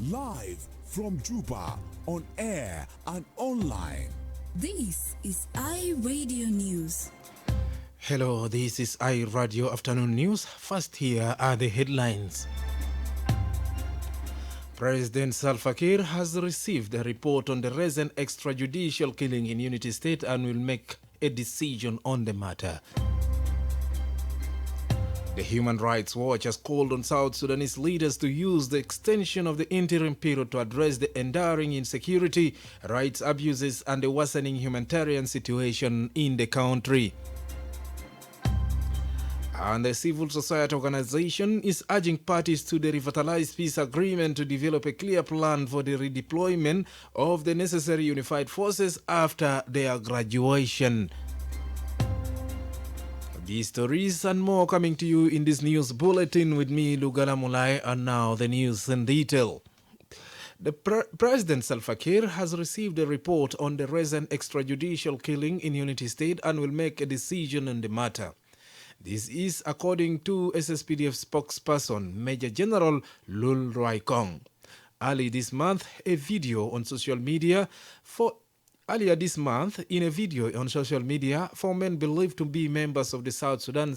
live from Juba, on air and online. This is iRadio News. Hello, this is iRadio Afternoon News. First, here are the headlines. President Salva Kiir has received a report on the recent extrajudicial killing in Unity State and will make a decision on the matter. The Human Rights Watch has called on South Sudanese leaders to use the extension of the interim period to address the enduring insecurity, rights abuses, and the worsening humanitarian situation in the country. And the civil society organization is urging parties to the revitalized peace agreement to develop a clear plan for the redeployment of the necessary unified forces after their graduation. These stories and more coming to you in this news bulletin with me, Lugana Mulai, and now the news in detail. The President Salva Kiir has received a report on the recent extrajudicial killing in Unity State and will make a decision on the matter. This is according to SSPDF spokesperson Major General Lul Ruaikong. Earlier this month, in a video on social media, four men believed to be members of the South Sudan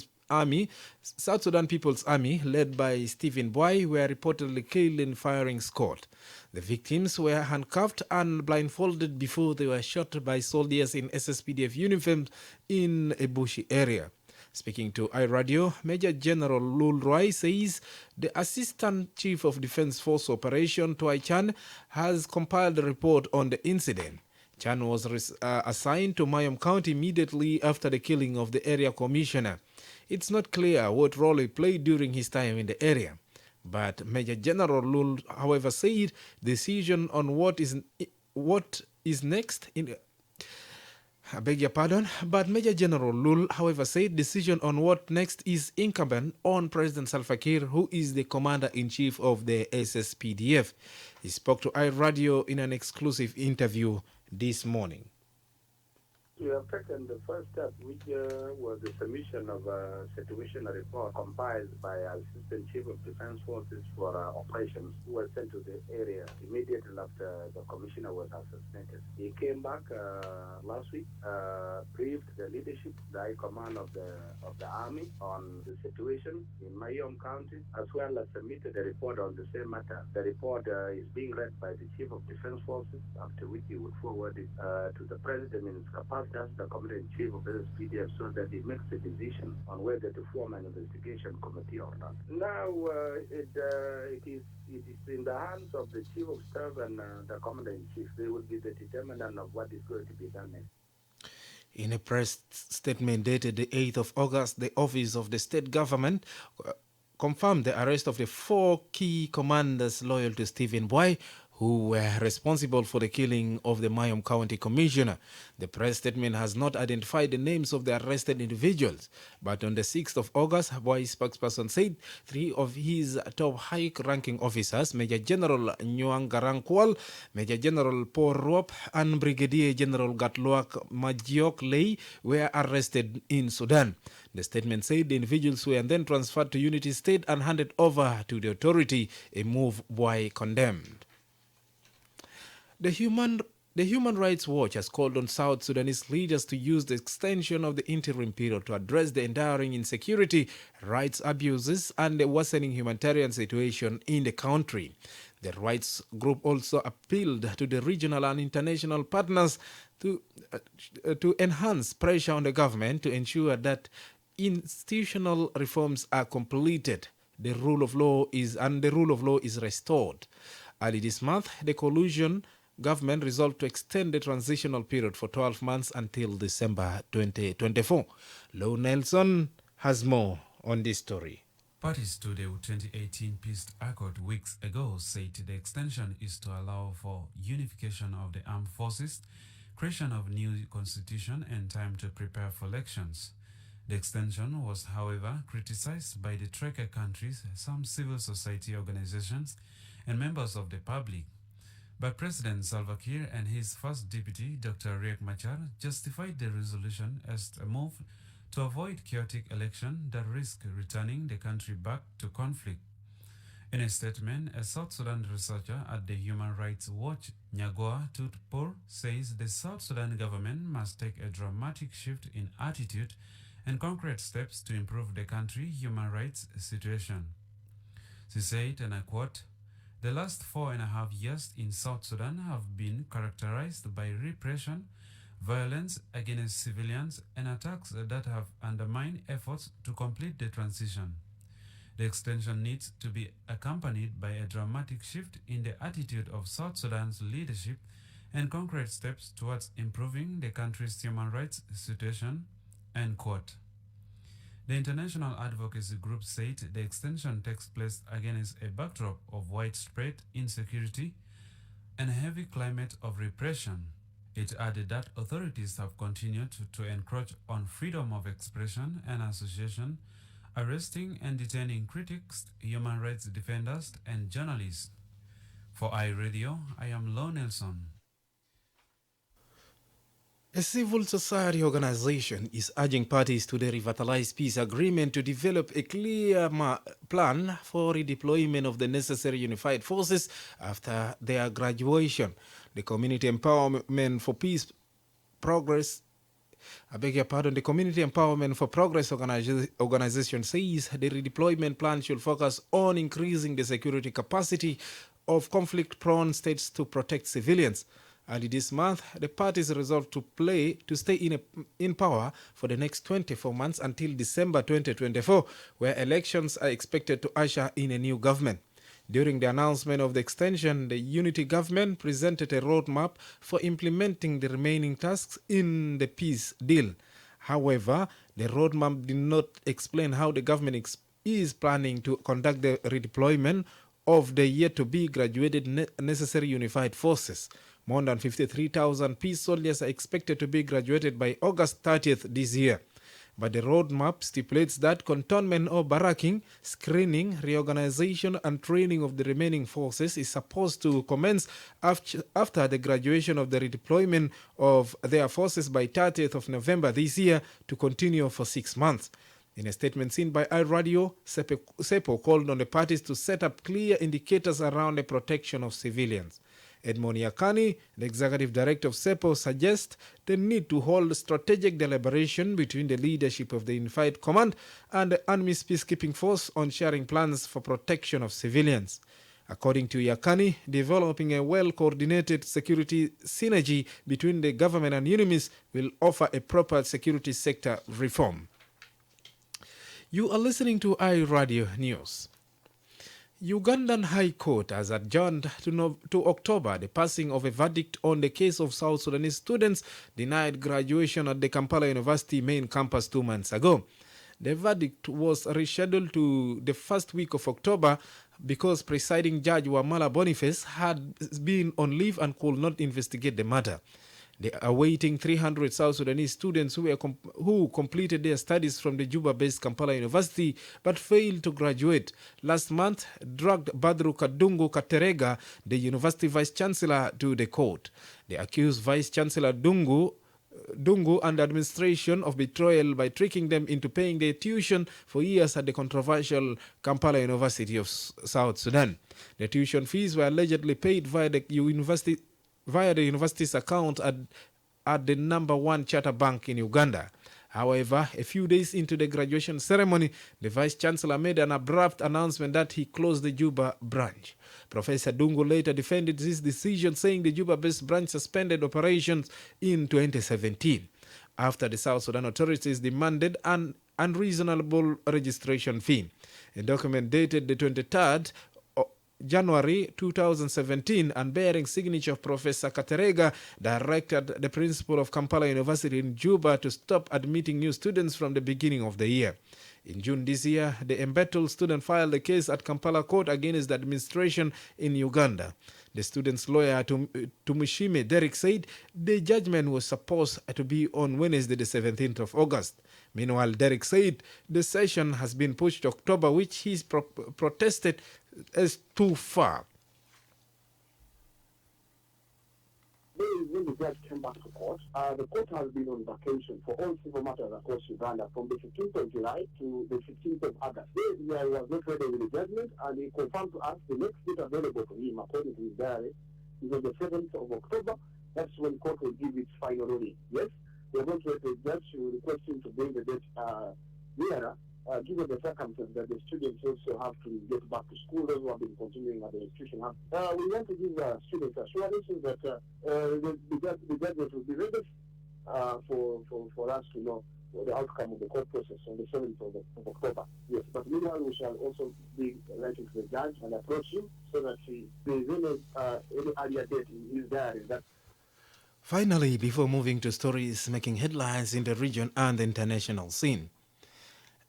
People's Army, led by Stephen Boy, were reportedly killed in firing squad. The victims were handcuffed and blindfolded before they were shot by soldiers in SSPDF uniforms in a bushy area. Speaking to iRadio, Major General Lul Roy says the Assistant Chief of Defense Force Operation, Tuai Chan, has compiled a report on the incident. Chan was assigned to Mayom County immediately after the killing of the area commissioner. It's not clear what role he played during his time in the area. But Major General Lul, however, said decision on what is next in... I beg your pardon, but Major General Lul, however, said decision on what next is incumbent on President Salva Kiir, who is the Commander-in-Chief of the SSPDF. He spoke to iRadio in an exclusive interview this morning. We have taken the first step, which was the submission of a situational report compiled by Assistant Chief of Defense Forces for operations, who was sent to the area immediately after the commissioner was assassinated. He came back last week, briefed the leadership, the high command of the army on the situation in Mayom County, as well as submitted a report on the same matter. The report is being read by the Chief of Defense Forces, after which he would forward it to the President in his capacity as the Commander-in-Chief of the SPDF, so that he makes a decision on whether to form an investigation committee or not. Now it is in the hands of the Chief of Staff and the Commander-in-Chief. They will be the determinant of what is going to be done next. In a press statement dated the 8th of August, the Office of the State Government confirmed the arrest of the 4 key commanders loyal to Stephen Boy, who were responsible for the killing of the Mayom County Commissioner. The press statement has not identified the names of the arrested individuals, but on the 6th of August, Boy's spokesperson said 3 of his top high-ranking officers, Major General Nyuang Garangkwal, Major General Paul Ruop, and Brigadier General Gatluak Majiok Lei, were arrested in Sudan. The statement said the individuals were then transferred to Unity State and handed over to the authority, a move Boy condemned. The Human Rights Watch has called on South Sudanese leaders to use the extension of the interim period to address the enduring insecurity, rights abuses, and the worsening humanitarian situation in the country. The rights group also appealed to the regional and international partners to enhance pressure on the government to ensure that institutional reforms are completed. The rule of law is restored. Early this month, the coalition government resolved to extend the transitional period for 12 months until December 2024. Lou Nelson has more on this story. Parties to the 2018 peace accord weeks ago said the extension is to allow for unification of the armed forces, creation of new constitution, and time to prepare for elections. The extension was, however, criticized by the Troika countries, some civil society organizations, and members of the public. But President Salva Kiir and his first deputy, Dr. Riek Machar, justified the resolution as a move to avoid chaotic election that risk returning the country back to conflict. In a statement, a South Sudan researcher at the Human Rights Watch, Nyagoa Tutpur, says the South Sudan government must take a dramatic shift in attitude and concrete steps to improve the country's human rights situation. She said, and I quote, "The last 4.5 years in South Sudan have been characterized by repression, violence against civilians, and attacks that have undermined efforts to complete the transition. The extension needs to be accompanied by a dramatic shift in the attitude of South Sudan's leadership and concrete steps towards improving the country's human rights situation," end quote. The International Advocacy Group said the extension takes place against a backdrop of widespread insecurity and a heavy climate of repression. It added that authorities have continued to encroach on freedom of expression and association, arresting and detaining critics, human rights defenders, and journalists. For iRadio, I am Lo Nelson. A civil society organization is urging parties to the revitalized peace agreement to develop a clear plan for redeployment of the necessary unified forces after their graduation. The Community Empowerment for Peace Progress the Community Empowerment for Progress organization says the redeployment plan should focus on increasing the security capacity of conflict-prone states to protect civilians. Early this month, the parties resolved to stay in power for the next 24 months until December 2024, where elections are expected to usher in a new government. During the announcement of the extension, the unity government presented a roadmap for implementing the remaining tasks in the peace deal. However, the roadmap did not explain how the government is planning to conduct the redeployment of the yet-to-be graduated necessary unified forces. More than 53,000 peace soldiers are expected to be graduated by August 30th this year. But the roadmap stipulates that cantonment or barracking, screening, reorganization, and training of the remaining forces is supposed to commence after the graduation of the redeployment of their forces by 30th of November this year to continue for 6 months. In a statement seen by iRadio, SEPO called on the parties to set up clear indicators around the protection of civilians. Edmond Yakani, the executive director of SEPO, suggests the need to hold strategic deliberation between the leadership of the Unified Command and the Army's peacekeeping force on sharing plans for protection of civilians. According to Yakani, developing a well-coordinated security synergy between the government and UNIMIS will offer a proper security sector reform. You are listening to iRadio News. Ugandan High Court has adjourned to October the passing of a verdict on the case of South Sudanese students denied graduation at the Kampala University main campus 2 months ago. The verdict was rescheduled to the first week of October because presiding judge Wamala Boniface had been on leave and could not investigate the matter. They are awaiting 300 South Sudanese students who completed their studies from the Juba-based Kampala University but failed to graduate. Last month, dragged Badru Kadungu Katerega, the university vice-chancellor, to the court. They accused Vice-Chancellor Dungu and the administration of betrayal by tricking them into paying their tuition for years at the controversial Kampala University of South Sudan. The tuition fees were allegedly paid via the university's account at the number 1 charter bank in Uganda. However, a few days into the graduation ceremony, the Vice-Chancellor made an abrupt announcement that he closed the Juba branch. Professor Dungu later defended this decision, saying the Juba-based branch suspended operations in 2017 after the South Sudan authorities demanded an unreasonable registration fee. A document dated the 23rd January 2017 and bearing signature of Professor Katerega directed the principal of Kampala University in Juba to stop admitting new students from the beginning of the year. In June this year, the embattled student filed a case at Kampala Court against the administration in Uganda. The student's lawyer, Tumushime Derek, said the judgment was supposed to be on Wednesday, the 17th of August. Meanwhile, Derek said the session has been pushed to October, which he protested as too far. day when the judge came back to court, the court has been on vacation for all civil matters across Uganda from the 15th of July to the 15th of August. He was not ready with the judgment, and he confirmed to us the next date available for him, according to his diary, is on the 7th of October. That's when court will give its final ruling. Yes, we are going to the judge to request him to bring the date nearer, given the circumstance that the students also have to get back to school, those who have been continuing at the institution. We want to give students assurances that the judgment will be ready for us to know the outcome of the court process on the 7th of October. Yes, but meanwhile, we shall also be writing to the judge and approach him so that there is any earlier date in his diary. Finally, before moving to stories making headlines in the region and the international scene,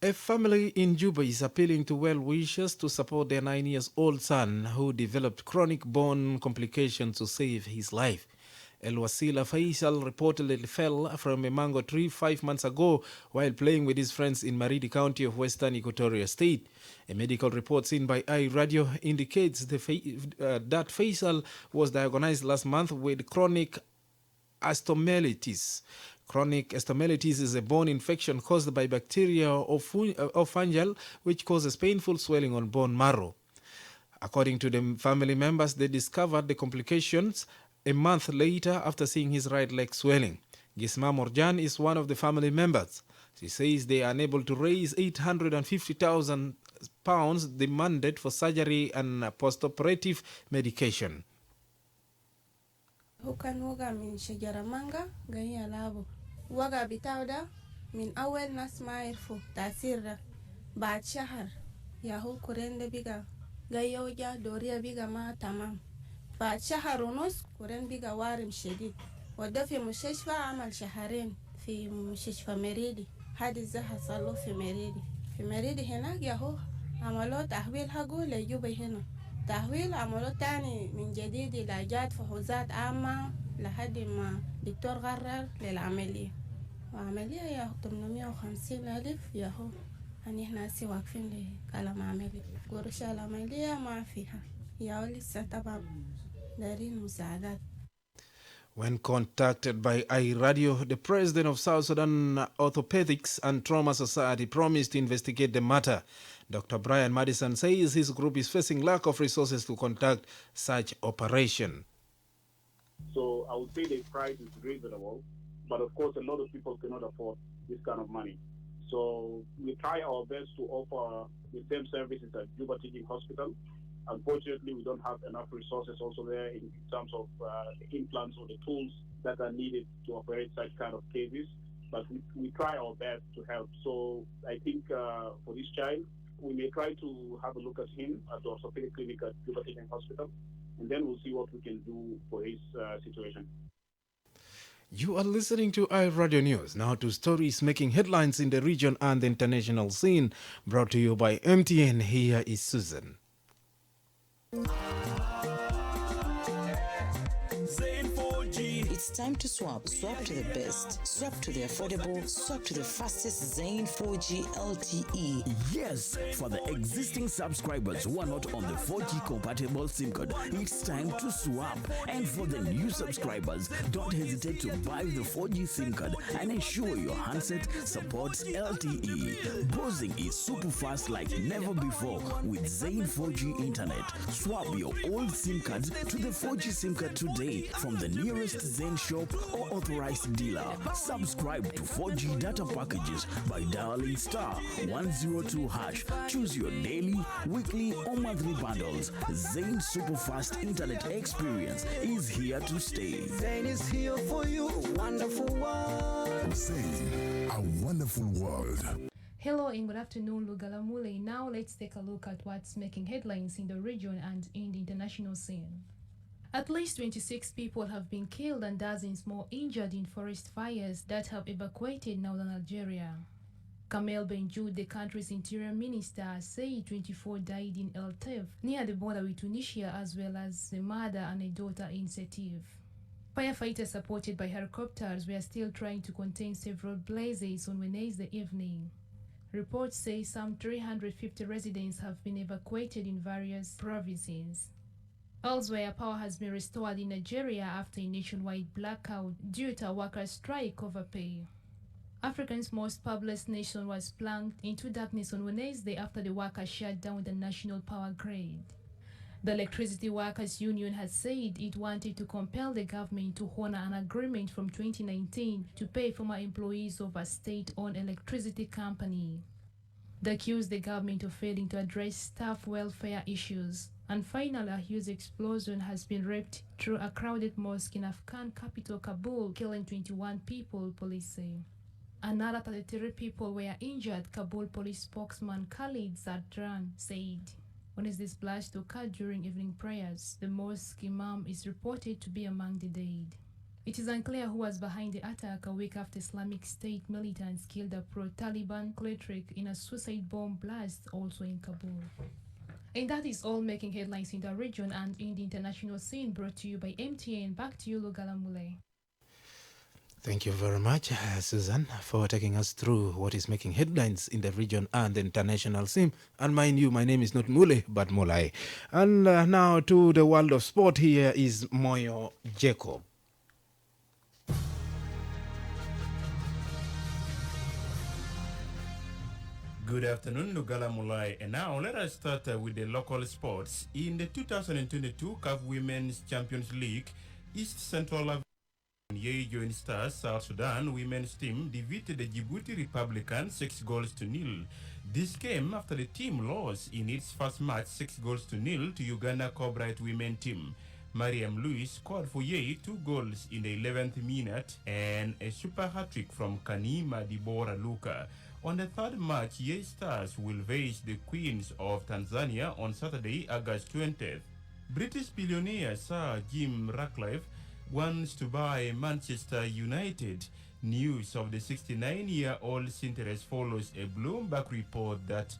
a family in Juba is appealing to well-wishers to support their 9-year-old son who developed chronic bone complications to save his life. El Wasila Faisal reportedly fell from a mango tree 5 months ago while playing with his friends in Maridi County of Western Equatoria State. A medical report seen by iRadio indicates that Faisal was diagnosed last month with chronic osteomyelitis. Chronic osteomyelitis is a bone infection caused by bacteria or fungal, which causes painful swelling on bone marrow. According to the family members, they discovered the complications a month later after seeing his right leg swelling. Gisma Morjan is one of the family members. She says they are unable to raise £850,000 demanded for surgery and post-operative medication. Hukan waga min shajara manga ganya labo waga bitawda min awel nas mairfu tasirra ba shahar yahu kurende biga gayoja doria biga ma tamam ba shahar ونص kuren biga warim shadid وده في مستشفى عمل شهرين في مستشفى مريدي هذه الزهر صلوا في مريدي هناك ياهو عملوا تحويل حقه لجوبة هنا تحويل عملوا تاني من جديد علاجات فحوزات عامة لحد ما دكتور قرر للعملية وعملية ياهو 850,000 ياهو يعني احنا هسي واقفين لكلام عملية قرش العملية ما فيها ياهو لسه طبعا دارين مساعدات. When contacted by iRadio, the president of South Sudan Orthopedics and Trauma Society promised to investigate the matter. Dr. Brian Madison says his group is facing lack of resources to conduct such operation. So I would say the price is reasonable, but of course a lot of people cannot afford this kind of money. So we try our best to offer the same services at Juba Teaching Hospital. Unfortunately, we don't have enough resources also there in terms of the implants or the tools that are needed to operate such kind of cases. But we try our best to help. So I think for this child, we may try to have a look at him at the orthopedic clinic at Juba Teaching Hospital, and then we'll see what we can do for his situation. You are listening to iRadio News. Now to stories making headlines in the region and the international scene. Brought to you by MTN. Here is Susan. It's time to swap. Swap to the best. Swap to the affordable. Swap to the fastest Zain 4G LTE. Yes, for the existing subscribers who are not on the 4G compatible SIM card, it's time to swap. And for the new subscribers, don't hesitate to buy the 4G SIM card and ensure your handset supports LTE. Browsing is super fast like never before with Zain 4G internet. Swap your old SIM cards to the 4G SIM card today from the nearest Zain shop or authorized dealer. Subscribe to 4G data packages by dialing *102#. Choose your daily, weekly or monthly bundles. Zain Superfast Internet Experience is here to stay. Zain is here for you. Wonderful world. Zain, a wonderful world. Hello and good afternoon, Lugalamule. Now let's take a look at what's making headlines in the region and in the international scene. At least 26 people have been killed and dozens more injured in forest fires that have evacuated northern Algeria. Kamel Benjoud, the country's interior minister, said 24 died in El Tev, near the border with Tunisia, as well as a mother and a daughter in Setiv. Firefighters supported by helicopters were still trying to contain several blazes on Wednesday evening. Reports say some 350 residents have been evacuated in various provinces. Elsewhere, power has been restored in Nigeria after a nationwide blackout due to a workers' strike over pay. Africa's most populous nation was plunged into darkness on Wednesday after the workers shut down the national power grid. The Electricity Workers Union has said it wanted to compel the government to honor an agreement from 2019 to pay former employees of a state-owned electricity company. They accused the government of failing to address staff welfare issues. And finally, a huge explosion has been ripped through a crowded mosque in Afghan capital Kabul, killing 21 people, police say. Another 33 people were injured, Kabul police spokesman Khalid Zadran said. When is this blast occurred during evening prayers? The mosque imam is reported to be among the dead. It is unclear who was behind the attack a week after Islamic State militants killed a pro-Taliban cleric in a suicide bomb blast also in Kabul. And that is all making headlines in the region and in the international scene, brought to you by MTN. Back to you, Lugala Mule. Thank you very much, Susan, for taking us through what is making headlines in the region and the international scene. And mind you, my name is not Mule, but Mulai. And now to the world of sport. Here is Moyo Jacob. Good afternoon, Lugala Mulai. And now let us start with the local sports. In the 2022 CAF Women's Champions League, East Central Yei Joint Stars South Sudan women's team defeated the Djibouti Republicans 6-0. This came after the team lost in its first match 6-0 to Uganda Cobra women team. Mariam Lewis scored for Yei 2 goals in the 11th minute and a super hat-trick from Kanima Dibora Luka. On the third match, Yei Stars will face the Queens of Tanzania on Saturday, August 20th. British billionaire Sir Jim Ratcliffe wants to buy Manchester United. News of the 69-year-old's interest follows a Bloomberg report that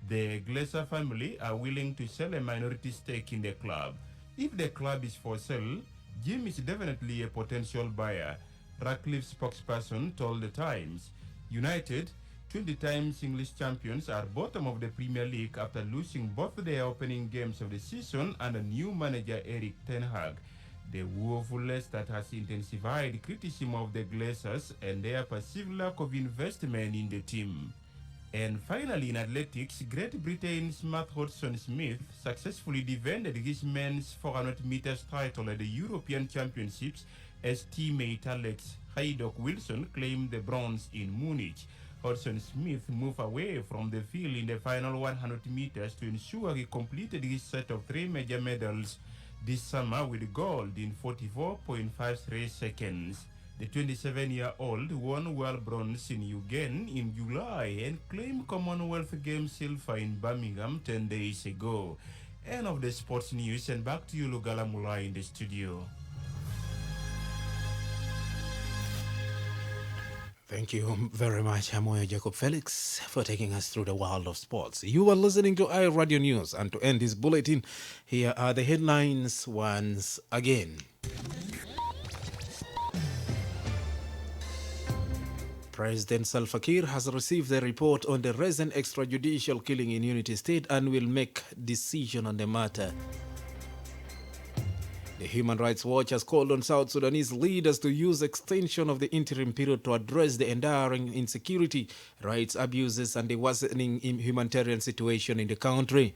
the Glazer family are willing to sell a minority stake in the club. If the club is for sale, Jim is definitely a potential buyer, Ratcliffe's spokesperson told The Times. United, 20 times English champions, are bottom of the Premier League after losing both their opening games of the season under new manager Erik ten Hag. The woefulness that has intensified criticism of the Glazers and their perceived lack of investment in the team. And finally, in athletics, Great Britain's Matt Hodgson-Smith successfully defended his men's 400 meters title at the European Championships as teammate Alex Haydock-Wilson claimed the bronze in Munich. Hodgson-Smith moved away from the field in the final 100 meters to ensure he completed his set of 3 major medals this summer with gold in 44.53 seconds. The 27-year-old won world bronze in Eugene in July and claimed Commonwealth Games silver in Birmingham 10 days ago. End of the sports news, and back to you, Lugala Mulai, in the studio. Thank you very much, Moyo Jacob Felix, for taking us through the world of sports. You are listening to iRadio News, and to end this bulletin, here are the headlines once again. President Salva Kiir has received a report on the recent extrajudicial killing in Unity State and will make decision on the matter. The Human Rights Watch has called on South Sudanese leaders to use extension of the interim period to address the enduring insecurity, rights abuses, and the worsening humanitarian situation in the country.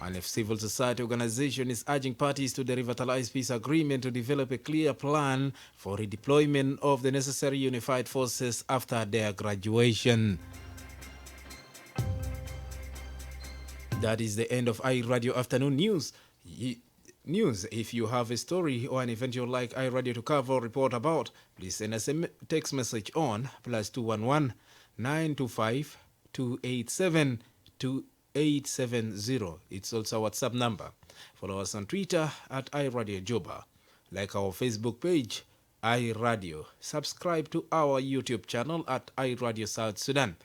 And a civil society organization is urging parties to the revitalized peace agreement to develop a clear plan for redeployment of the necessary unified forces after their graduation. That is the end of iRadio Afternoon News. If you have a story or an event you'd like iRadio to cover or report about, please send us a text message on +211 925 287 2870. It's also our WhatsApp number. Follow us on Twitter at iRadio Juba. Like our Facebook page, iRadio. Subscribe to our YouTube channel at iRadio South Sudan.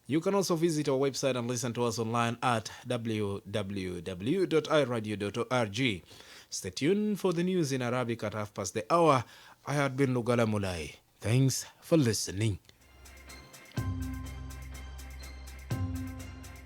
You can also visit our website and listen to us online at www.iradio.org. Stay tuned for the news in Arabic at 1:30. I had been Lugala Mulai. Thanks for listening.